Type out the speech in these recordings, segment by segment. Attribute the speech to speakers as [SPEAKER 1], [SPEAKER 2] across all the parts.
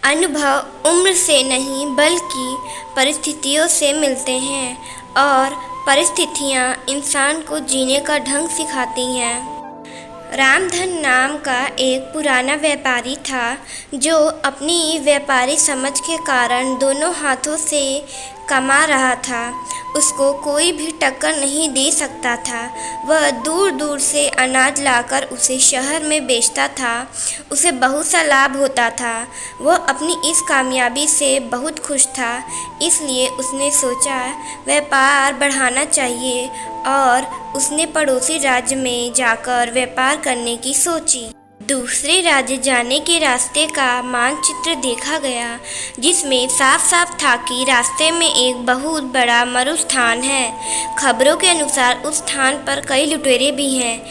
[SPEAKER 1] अनुभव उम्र से नहीं बल्कि परिस्थितियों से मिलते हैं और परिस्थितियाँ इंसान को जीने का ढंग सिखाती हैं। रामधन नाम का एक पुराना व्यापारी था जो अपनी व्यापारी समझ के कारण दोनों हाथों से कमा रहा था। उसको कोई भी टक्कर नहीं दे सकता था। वह दूर दूर से अनाज लाकर उसे शहर में बेचता था। उसे बहुत सा लाभ होता था। वह अपनी इस कामयाबी से बहुत खुश था। इसलिए उसने सोचा व्यापार बढ़ाना चाहिए और उसने पड़ोसी राज्य में जाकर व्यापार करने की सोची। दूसरे राज्य जाने के रास्ते का मानचित्र देखा गया, जिसमें साफ साफ था कि रास्ते में एक बहुत बड़ा मरुस्थान है। खबरों के अनुसार उस स्थान पर कई लुटेरे भी हैं,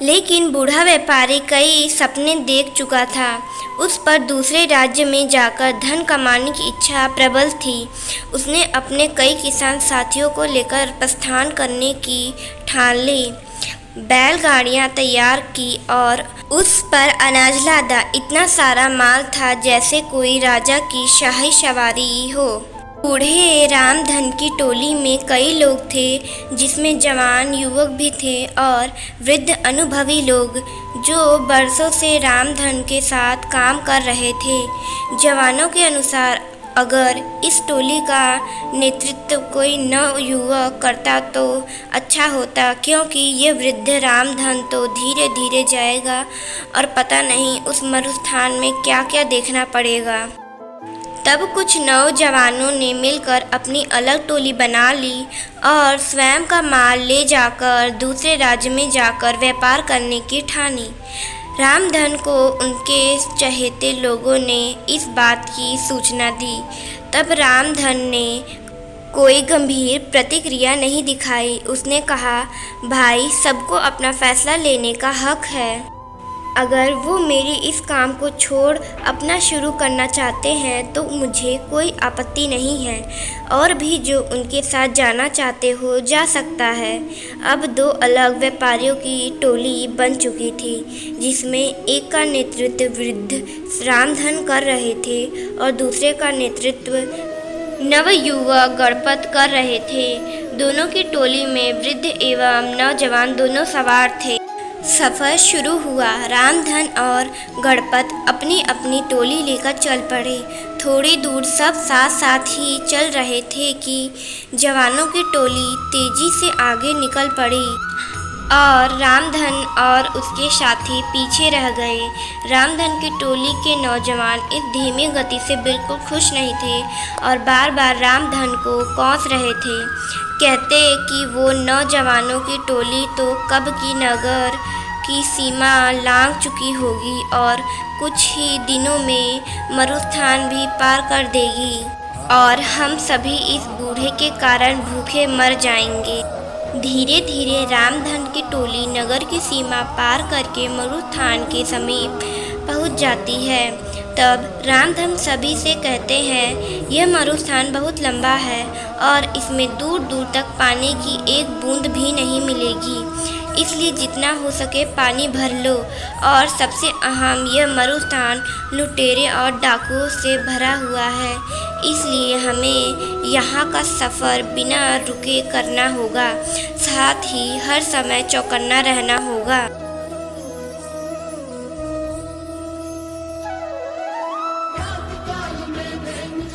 [SPEAKER 1] लेकिन बूढ़ा व्यापारी कई सपने देख चुका था। उस पर दूसरे राज्य में जाकर धन कमाने की इच्छा प्रबल थी। उसने अपने कई किसान साथियों को लेकर प्रस्थान करने की ठान ली। बैलगाड़ियां तैयार की और उस पर अनाज लादा। इतना सारा माल था जैसे कोई राजा की शाही सवारी हो। बूढ़े रामधन की टोली में कई लोग थे, जिसमें जवान युवक भी थे और वृद्ध अनुभवी लोग जो बरसों से रामधन के साथ काम कर रहे थे। जवानों के अनुसार अगर इस टोली का नेतृत्व कोई नव युवक करता तो अच्छा होता, क्योंकि ये वृद्ध रामधन तो धीरे धीरे जाएगा और पता नहीं उस मरुस्थान में क्या क्या देखना पड़ेगा। तब कुछ नौजवानों ने मिलकर अपनी अलग टोली बना ली और स्वयं का माल ले जाकर दूसरे राज्य में जाकर व्यापार करने की ठानी। रामधन को उनके चहेते लोगों ने इस बात की सूचना दी। तब रामधन ने कोई गंभीर प्रतिक्रिया नहीं दिखाई। उसने कहा, भाई, सबको अपना फैसला लेने का हक है। अगर वो मेरी इस काम को छोड़ अपना शुरू करना चाहते हैं तो मुझे कोई आपत्ति नहीं है, और भी जो उनके साथ जाना चाहते हो जा सकता है। अब दो अलग व्यापारियों की टोली बन चुकी थी, जिसमें एक का नेतृत्व वृद्ध रामधन कर रहे थे और दूसरे का नेतृत्व नवयुवक गणपत कर रहे थे। दोनों की टोली में वृद्ध एवं नौजवान दोनों सवार थे। सफ़र शुरू हुआ। रामधन और गणपत अपनी अपनी टोली लेकर चल पड़े। थोड़ी दूर सब साथ साथ ही चल रहे थे कि जवानों की टोली तेजी से आगे निकल पड़ी और रामधन और उसके साथी पीछे रह गए। रामधन की टोली के नौजवान इस धीमी गति से बिल्कुल खुश नहीं थे और बार बार रामधन को कोस रहे थे। कहते कि वो नौजवानों की टोली तो कब की नगर की सीमा लांघ चुकी होगी और कुछ ही दिनों में मरुस्थान भी पार कर देगी और हम सभी इस बूढ़े के कारण भूखे मर जाएंगे। धीरे धीरे रामधन की टोली नगर की सीमा पार करके मरुस्थान के समीप पहुंच जाती है। तब रामधन सभी से कहते हैं, यह मरुस्थान बहुत लंबा है और इसमें दूर दूर तक पानी की एक बूंद भी नहीं मिलेगी, इसलिए जितना हो सके पानी भर लो। और सबसे अहम, यह मरुस्थान लुटेरे और डाकुओं से भरा हुआ है, इसलिए हमें यहाँ का सफ़र बिना रुके करना होगा। साथ ही हर समय चौकन्ना रहना होगा।